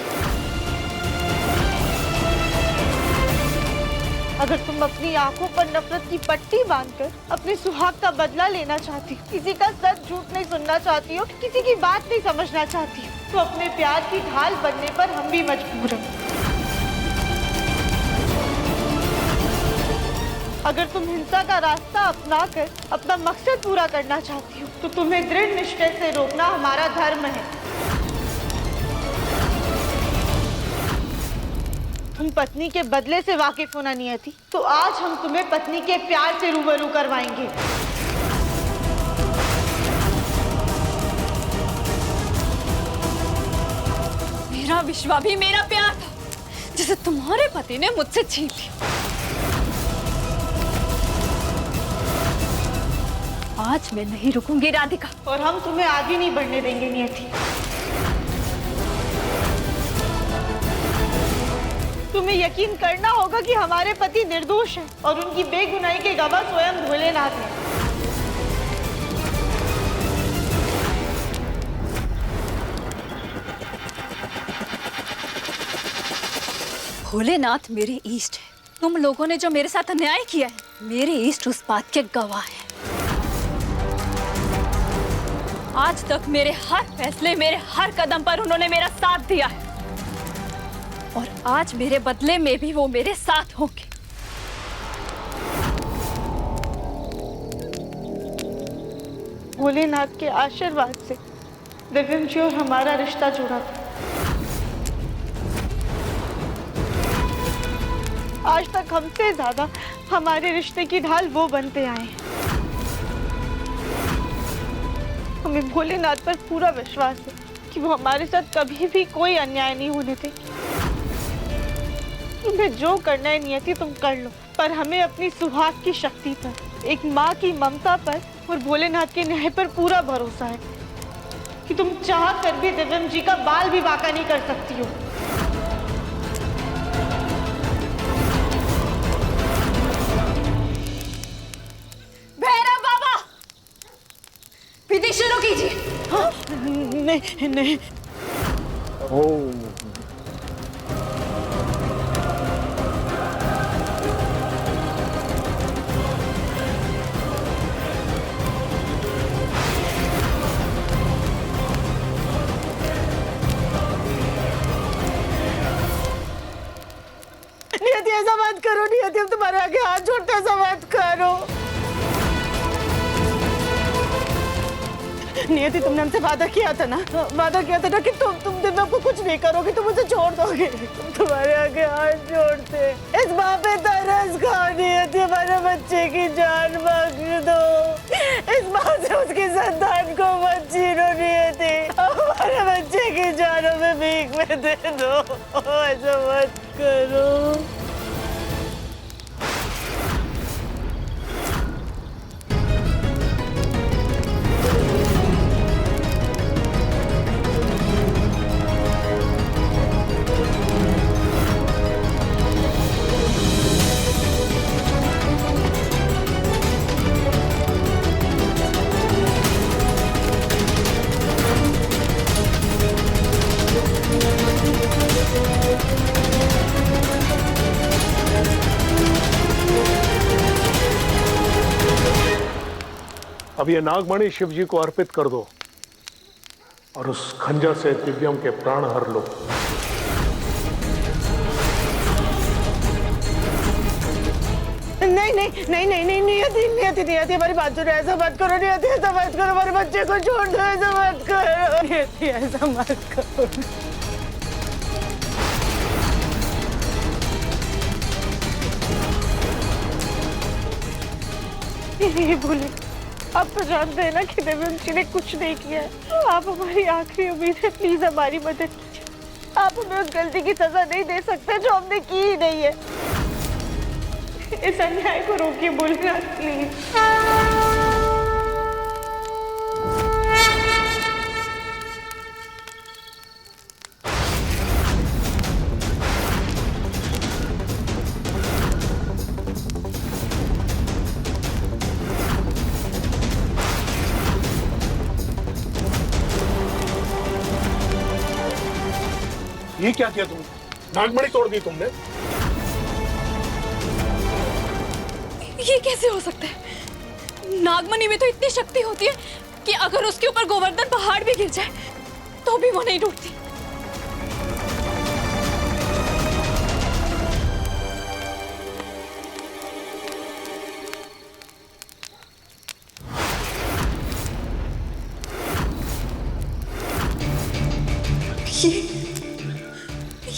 Speaker 10: अगर तुम अपनी आंखों पर नफरत की पट्टी बांधकर अपने सुहाग का बदला लेना चाहती हो, किसी का सच झूठ नहीं सुनना चाहती हो, किसी की बात नहीं समझना चाहती हो, तो अपने प्यार की ढाल बनने पर हम भी मजबूर हैं। अगर तुम हिंसा का रास्ता अपनाकर अपना मकसद पूरा करना चाहती हो तो तुम्हें दृढ़ निश्चय से रोकना हमारा धर्म है। तुम पत्नी के बदले से वाकिफ होना नियति, तो आज हम तुम्हें पत्नी के प्यार से रूबरू करवाएंगे।
Speaker 4: मेरा विश्वा भी मेरा प्यार था जिसे तुम्हारे पति ने मुझसे छीन लिया। आज मैं नहीं रुकूंगी राधिका,
Speaker 10: और हम तुम्हें आगे नहीं बढ़ने देंगे नियति। तुम्हें यकीन करना होगा कि हमारे पति निर्दोष हैं और उनकी बेगुनाही के गवाह स्वयं भोलेनाथ हैं।
Speaker 4: भोलेनाथ मेरे इष्ट है। तुम लोगों ने जो मेरे साथ अन्याय किया है, मेरे इष्ट उस बात के गवाह हैं। आज तक मेरे हर फैसले, मेरे हर कदम पर उन्होंने मेरा साथ दिया है और आज मेरे बदले में भी वो मेरे साथ होंगे।
Speaker 10: भोलेनाथ के आशीर्वाद से दिव्यम जी और हमारा रिश्ता जुड़ा था। आज तक हमसे ज्यादा हमारे रिश्ते की ढाल वो बनते आए हैं। हमें भोलेनाथ पर पूरा विश्वास है कि वो हमारे साथ कभी भी कोई अन्याय नहीं होने देंगे। तुम्हें जो करना है नियति तुम कर लो, पर हमें अपनी सुहाग की शक्ति पर, एक माँ की ममता पर और भोलेनाथ के न्याय पर पूरा भरोसा है कि तुम चाह कर भी दिव्यम जी का बाल भी बांका नहीं कर सकती हो।
Speaker 4: भैरव बाबा, विधि शुरू कीजिए।
Speaker 10: हाँ? नहीं नहीं। नियति ऐसा मत करो, नियति हम तुम्हारे आगे हाथ जोड़ते, ऐसा मत करो। नियति तुमने हमसे वादा किया था ना, वादा किया था ना कि तुम दिव्या को कुछ नहीं करोगे, तुम मुझे छोड़ दोगे। तुम तुम्हारे आगे हाथ जोड़ते, इस माँ पे तरस खाओ नियति, हमारे बच्चे की जान बख्श दो। इस माँ से उसकी संतान को मत छीनो नियति, हमारे बच्चे की जान हमें भीख में दे दो, ऐसा मत करो।
Speaker 2: अब ये नागमणि शिव जी को अर्पित कर दो और उस खंजर से दिव्यम के प्राण हर लो।
Speaker 10: नहीं नहीं नहीं नहीं नहीं नियति नियति नियति हमारी बात सुनो, ऐसा मत करो नियति, ऐसा मत करो, हमारे बच्चे को छोड़ दो, ऐसा मत करो नियति, ऐसा मत करो।
Speaker 3: ये बोले, आप तो जानते हैं ना कि दिव्यांशी ने कुछ नहीं किया है। आप हमारी आखिरी उम्मीद है, प्लीज हमारी मदद कीजिए। आप हमें उस गलती की सजा नहीं दे सकते जो हमने की ही नहीं है। इस अन्याय को रोकिए भोलेनाथ, प्लीज।
Speaker 2: ये क्या किया तुमने? नागमणि तोड़ दी तुमने?
Speaker 4: ये कैसे हो सकता है? नागमणि में तो इतनी शक्ति होती है कि अगर उसके ऊपर गोवर्धन पहाड़ भी गिर जाए तो भी वो नहीं टूटती।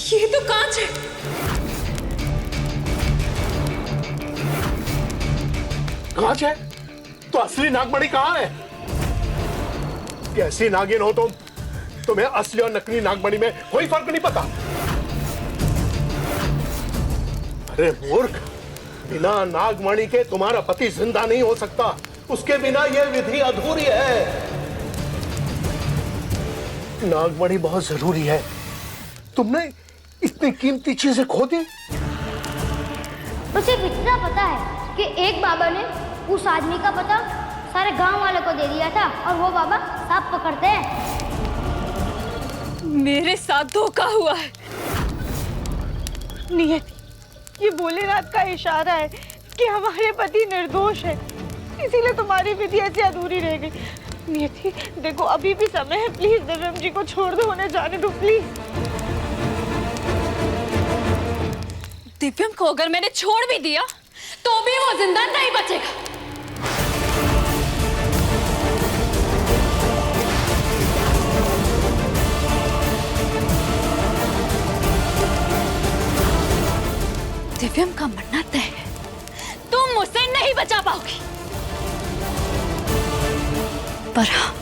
Speaker 4: ये तो कांच है।
Speaker 2: कांच है? तो असली नागमणि कहाँ है? कैसी नागिन हो तुम? तुम्हें असली और नकली नागमणि में कोई फर्क नहीं पता? अरे मूर्ख, बिना नागमणि के तुम्हारा पति जिंदा नहीं हो सकता। उसके बिना यह विधि अधूरी है। नागमणि बहुत जरूरी है। तुमने इतनी कीमती चीजें खो दी।
Speaker 12: उसे इतना पता है कि एक बाबा ने उस आदमी का पता सारे गांव वालों को दे दिया था और वो बाबा सांप पकड़ते हैं।
Speaker 4: मेरे साथ धोखा हुआ है।
Speaker 3: नियति, ये भोलेनाथ का इशारा है कि हमारे पति निर्दोष है, इसीलिए तुम्हारी विधि ऐसी अधूरी रह गई। नियति देखो, अभी भी समय है, प्लीज दिव्यम जी को छोड़ दो, उन्हें जाने दो प्लीज।
Speaker 4: दिव्यम को अगर मैंने छोड़ भी दिया तो भी वो जिंदा नहीं बचेगा। दिव्यम का मरना तय है, तुम मुझसे नहीं बचा पाओगी। पर हाँ,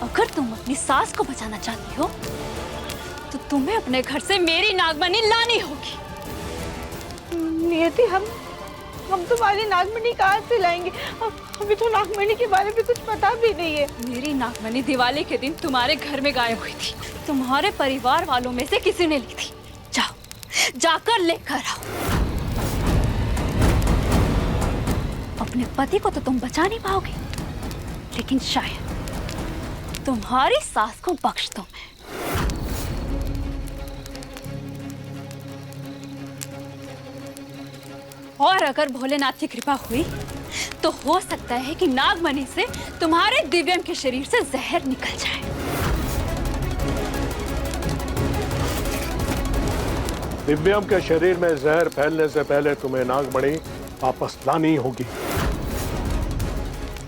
Speaker 4: अगर तुम अपनी सास को बचाना चाहती हो तो तुम्हें अपने घर से मेरी नागमणि लानी होगी।
Speaker 3: नियति, हम तुम्हारी नागमणि कहाँ से लाएंगे? हमें तो नागमणि के बारे में कुछ पता भी नहीं है।
Speaker 4: मेरी नागमणि दिवाली के दिन तुम्हारे घर में गायब हुई थी। तुम्हारे परिवार वालों में से किसी ने ली थी। जाओ, जाकर लेकर आओ। अपने पति को तो तुम बचा नहीं पाओगे, लेकिन शायद तुम्हारी सास को बख्श दूं मैं। और अगर भोलेनाथ की कृपा हुई तो हो सकता है कि नागमणि से तुम्हारे दिव्यम के शरीर से जहर निकल जाए।
Speaker 2: दिव्यम के शरीर में जहर फैलने से पहले तुम्हें नागमणि वापस लानी होगी,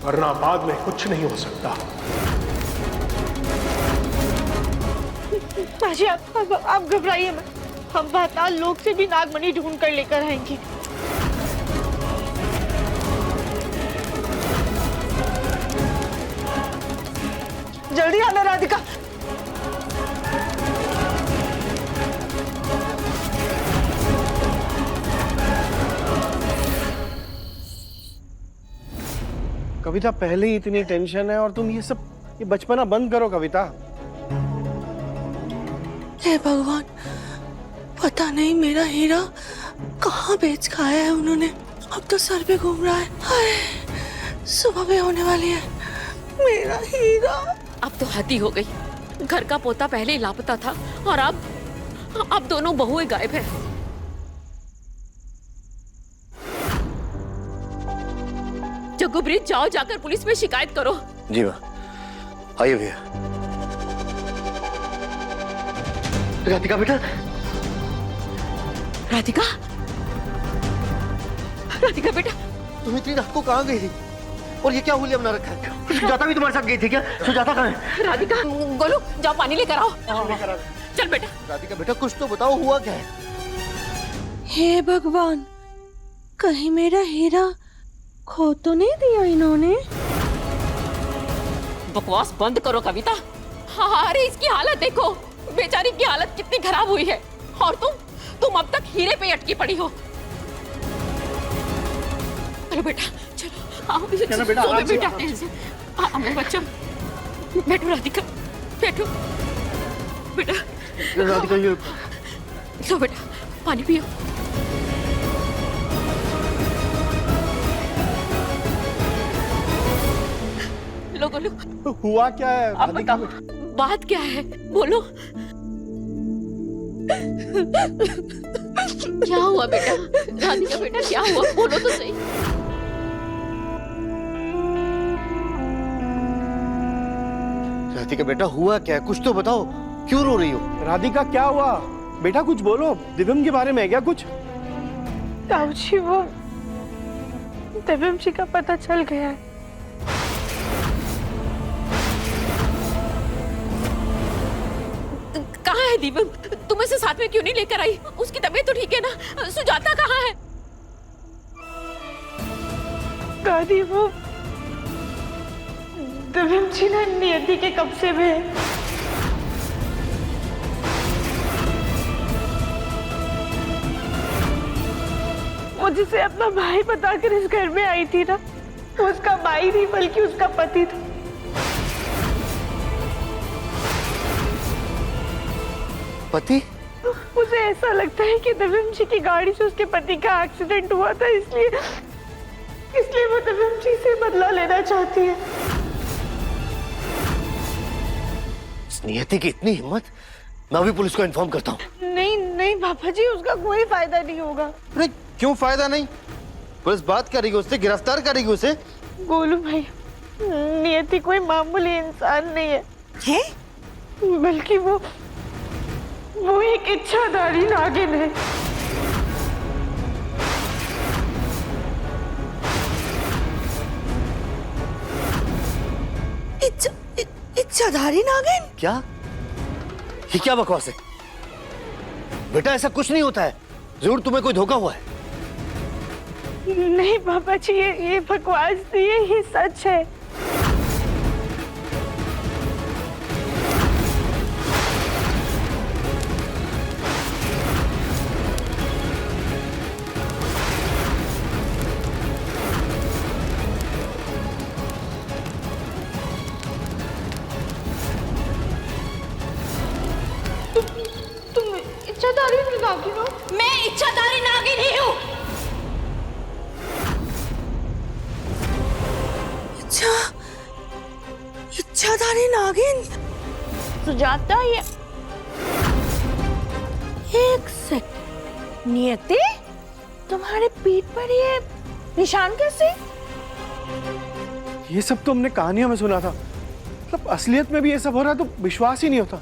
Speaker 2: वरना बाद में कुछ नहीं हो सकता।
Speaker 3: माजी, आप घबराइए मत, हम पाताल लोक से भी नागमणि ढूंढ कर लेकर आएंगे। जल्दी आना राधिका।
Speaker 8: कविता, पहले ही इतनी टेंशन है और तुम ये बचपना बंद करो कविता।
Speaker 5: हे भगवान, पता नहीं मेरा हीरा कहाँ बेच खाया है उन्होंने। अब तो सर पे घूम रहा है। हाय, सुबह भी होने वाली है। मेरा हीरा।
Speaker 13: अब तो हद हो गई। घर का पोता पहले ही लापता था और अब दोनों बहुएं गायब हैं। जगुब्रीत, जाओ, जाकर पुलिस में शिकायत करो।
Speaker 6: जी माँ, आइए भैया। राधिका बेटा।
Speaker 13: राधिका, राधिका बेटा,
Speaker 6: तुम इतनी रात को कहाँ गई थी? और ये क्या हुलिया बना रखा है? सुजाता भी तुम्हारे साथ गई थी क्या? सुजाता कहाँ है?
Speaker 13: राधिका, गोलू, जाओ पानी लेकर आओ। चल बेटा।
Speaker 6: राधिका बेटा, कुछ तो बताओ, हुआ क्या है?
Speaker 5: हे भगवान, कहीं मेरा हीरा खो तो नहीं दिया इन्होंने?
Speaker 13: बकवास बंद करो कविता। हाँ, अरे इसकी हालत देखो, बेचारी की हालत कितनी खराब हुई है। और तुम अब तक हीरे पे अटकी पड़ी हो। चलो बेटा, चलो आओ।
Speaker 8: चलो बेटा,
Speaker 13: सो
Speaker 8: आराम से,
Speaker 13: बेटा,
Speaker 8: आराम से।
Speaker 13: मेरे बच्चा, बैठो राधिका, बैठो बेटा।
Speaker 7: राधिका ये
Speaker 13: लो बेटा, पानी पियो। लो बोलो,
Speaker 8: हुआ क्या है?
Speaker 13: अब बताओ, बात क्या है, बोलो। क्या हुआ बेटा? राधिका बेटा, क्या हुआ, बोलो तो सही।
Speaker 6: राधिका बेटा, हुआ क्या है? कुछ तो बताओ, क्यों रो रही हो?
Speaker 8: राधिका क्या हुआ? बेटा कुछ बोलो, दिव्यम के बारे में है क्या कुछ?
Speaker 3: ताऊ जी, वो दिव्यम जी का पता चल गया है।
Speaker 13: कहाँ है दिव्यम? तुम इसे साथ में क्यों नहीं लेकर आई? उसकी तबीयत तो ठीक है ना? सुजाता कहाँ है?
Speaker 3: दादी, वो दिव्यम जी ना नियति के कब्जे में है। वो जिसे अपना भाई बताकर इस घर में आई थी ना, वो उसका भाई नहीं बल्कि उसका पति था।
Speaker 6: पति?
Speaker 3: मुझे ऐसा लगता है कि दिव्यम जी की गाड़ी से उसके पति का एक्सीडेंट हुआ था, इसलिए वो दिव्यम जी से बदला लेना चाहती है।
Speaker 6: नियति की इतनी हिम्मत! मैं अभी पुलिस को इन्फॉर्म करता हूँ।
Speaker 3: नहीं नहीं पापा जी, उसका कोई फायदा नहीं होगा।
Speaker 7: अरे क्यों फायदा नहीं? पुलिस बात करेगी उससे, गिरफ्तार करेगी उसे।
Speaker 3: गोलू भाई, नियति कोई मामूली इंसान नहीं है, बल्कि वो एक इच्छाधारी नागिन है।
Speaker 5: इच्छाधारी नागिन?
Speaker 6: क्या? ये क्या बकवास है? बेटा ऐसा कुछ नहीं होता है, जरूर तुम्हें कोई धोखा हुआ है।
Speaker 3: नहीं पापा जी, ये बकवास नहीं है, ये सच है। तुम इच्छाधारी नागिन हो?
Speaker 4: मैं इच्छाधारी नागिन ही हूँ।
Speaker 5: इच्छाधारी नागिन?
Speaker 10: सुजाता, ये
Speaker 5: एक सेकंड,
Speaker 10: नियति, तुम्हारे पीठ पर ये निशान कैसे?
Speaker 8: ये सब तो हमने कहानियों में सुना था, मतलब असलियत में भी ये सब हो रहा है तो विश्वास ही नहीं होता।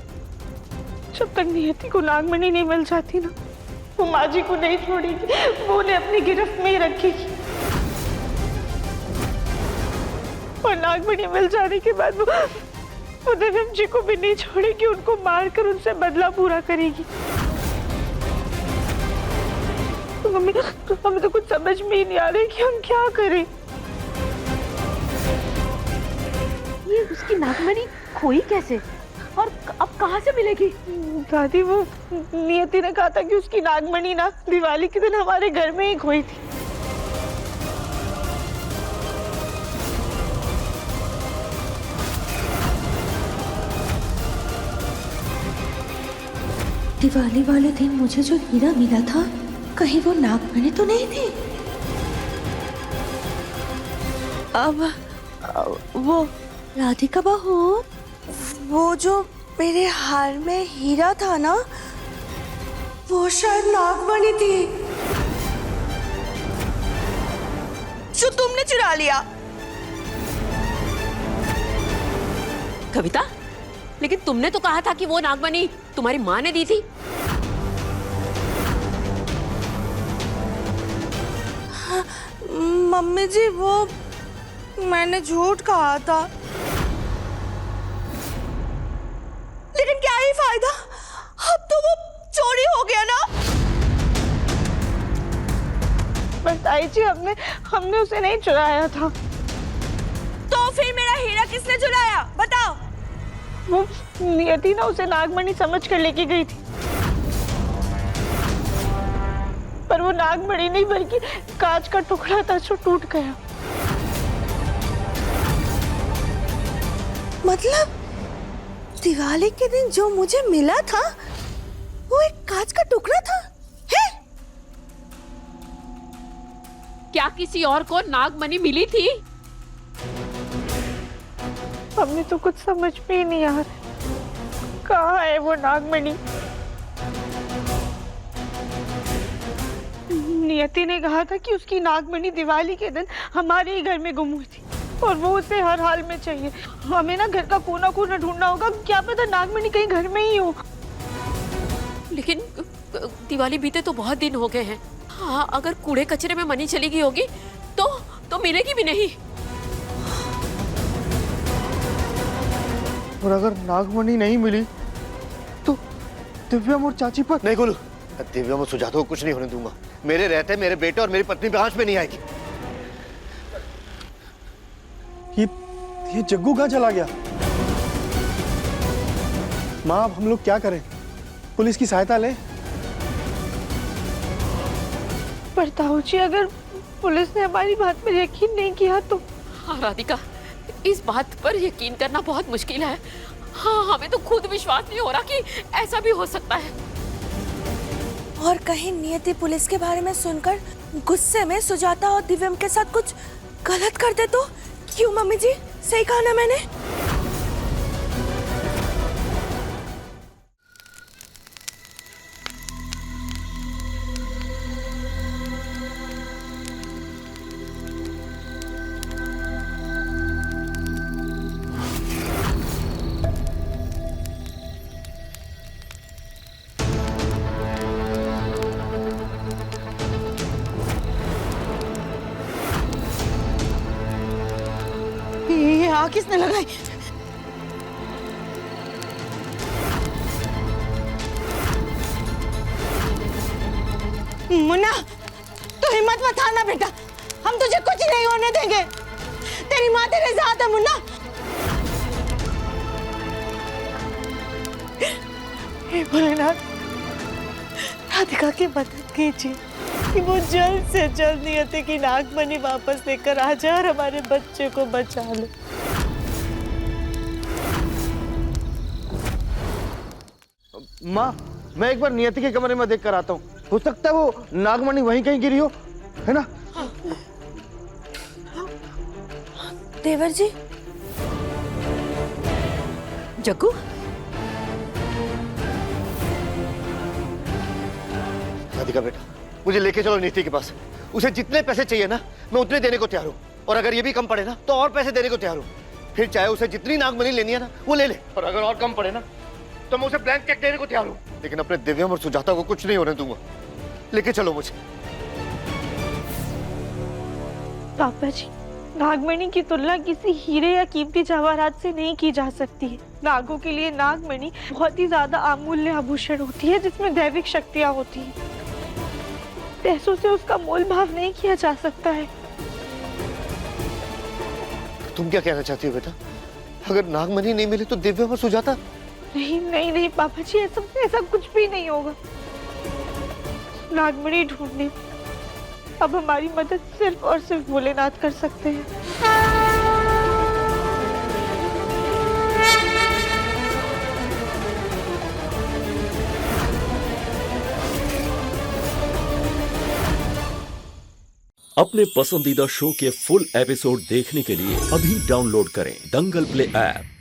Speaker 3: जब तक नियति को नागमणि नहीं मिल जाती ना, वो माँ जी को नहीं छोड़ेगी, वो उन्हें अपनी गिरफ्त में ही रखेगी। और नागमणि मिल जाने के बाद वो दिव्यम जी को भी नहीं छोड़ेगी, उनको मारकर उनसे बदला पूरा करेगी। तो हमें तो कुछ समझ में ही नहीं आ रहा कि हम क्या करें।
Speaker 4: ये उसकी नागमणि खोई कैसे और अब कहाँ से मिलेगी?
Speaker 3: दादी, वो नियति ने कहा था कि उसकी नागमणि ना दिवाली के दिन हमारे घर में ही खोई थी।
Speaker 5: दिवाली वाले दिन मुझे जो हीरा मिला था, कहीं वो नागमणि तो नहीं थी? अब वो राधिका बहू, वो जो मेरे हार में हीरा था ना, वो शायद नागमणि थी जो तुमने चुरा लिया।
Speaker 13: कविता, लेकिन तुमने तो कहा था कि वो नागमणि तुम्हारी माँ ने दी थी।
Speaker 5: मम्मी जी, वो मैंने झूठ कहा था, लेकिन क्या ही फायदा, अब तो वो चोरी हो गया ना।
Speaker 3: पर ताई जी हमने उसे नहीं चुराया था।
Speaker 11: तो फिर मेरा हीरा किसने चुराया बताओ?
Speaker 3: वो नियति ना उसे नागमणि समझ कर लेके गई थी, पर वो नागमणि नहीं बल्कि कांच का टुकड़ा था जो टूट गया।
Speaker 5: मतलब दिवाली के दिन जो मुझे मिला था वो एक कांच का टुकड़ा था? है?
Speaker 13: क्या किसी और को नागमणि मिली थी?
Speaker 3: हमें तो कुछ समझ में ही नहीं आ रहा, कहाँ है वो नागमणि? नियति ने कहा था कि उसकी नागमणि दिवाली के दिन हमारे ही घर में गुम हुई थी और वो उसे हर हाल में चाहिए। हमें ना घर का कोना कोना ढूंढना होगा, क्या पता नागमणि कहीं घर में ही हो।
Speaker 13: लेकिन दिवाली बीते तो बहुत दिन हो गए हैं। हाँ, अगर कूड़े कचरे में मनी चली गई होगी तो मिलेगी भी नहीं।
Speaker 7: और अगर नागमणि नहीं मिली तो दिव्यम और चाची पर।
Speaker 6: नहीं गोलू, दिव्यम और सुजाता को कुछ नहीं होने दूंगा। मेरे रहते मेरे बेटे और मेरी पत्नी पे आंच में नहीं आएगी।
Speaker 8: ये जग्गू कहाँ चला गया? माँ, अब हम लोग क्या करें? पुलिस की सहायता लें?
Speaker 3: पर ताऊ जी, अगर पुलिस ने हमारी बात पर यकीन नहीं किया तो?
Speaker 13: हाँ राधिका, इस बात पर यकीन करना बहुत मुश्किल है। हाँ, हमें तो खुद विश्वास नहीं हो रहा कि ऐसा भी हो सकता है।
Speaker 5: और कहीं नियति पुलिस के बारे में सुनकर गुस्से में सुजाता और दिव्यम के साथ कुछ गलत कर दे तो? क्यों मम्मी जी, सही कहा ना मैंने?
Speaker 10: ये आग किसने लगाई? मुन्ना, तो हिम्मत मत हारना बेटा, हम तुझे कुछ नहीं होने देंगे। तेरी माँ तेरे साथ है मुन्ना। हे भोलेनाथ, राधिका की मदद कीजिए कि वो जल्द से जल्द नियति की नागमणि वापस लेकर आ जाए और हमारे बच्चे को बचा ले।
Speaker 7: माँ, मैं एक बार नियति के कमरे में देख कर आता हूँ। हो सकता है वो नागमणि वहीं कहीं गिरी हो, है ना?
Speaker 5: देवर जी।
Speaker 13: जग्गू,
Speaker 6: राधिका बेटा, मुझे लेके चलो नियति के पास। उसे जितने पैसे चाहिए ना, मैं उतने देने को तैयार हूँ। और अगर ये भी कम पड़े ना तो और पैसे देने को तैयार हूँ। फिर चाहे उसे जितनी नागमणि लेनी है ना वो ले ले, और अगर और कम पड़े ना तो मैं उसे ब्लैंक चेक देने को तैयार हूँ। लेकिन अपने दिव्यम और सुजाता को कुछ नहीं होने दूंगा। लेके चलो मुझे।
Speaker 3: पापा जी, नागमणि की तुलना किसी हीरे या कीमती जवाहरात से नहीं की जा सकती है। नागों के लिए नागमणि बहुत ही ज्यादा अमूल्य आभूषण होती है जिसमें दैविक शक्तियां होती हैं। पैसों से उसका मोल भाव नहीं किया जा सकता है।
Speaker 6: तुम क्या कहना चाहती हो बेटा? अगर नागमणि नहीं मिली तो दिव्यम और सुजाता?
Speaker 3: नहीं नहीं नहीं पापा जी, ऐसा कुछ भी नहीं होगा। नागमणि ढूंढने अब हमारी मदद सिर्फ और सिर्फ भोलेनाथ कर सकते हैं।
Speaker 14: अपने पसंदीदा शो के फुल एपिसोड देखने के लिए अभी डाउनलोड करें दंगल प्ले ऐप।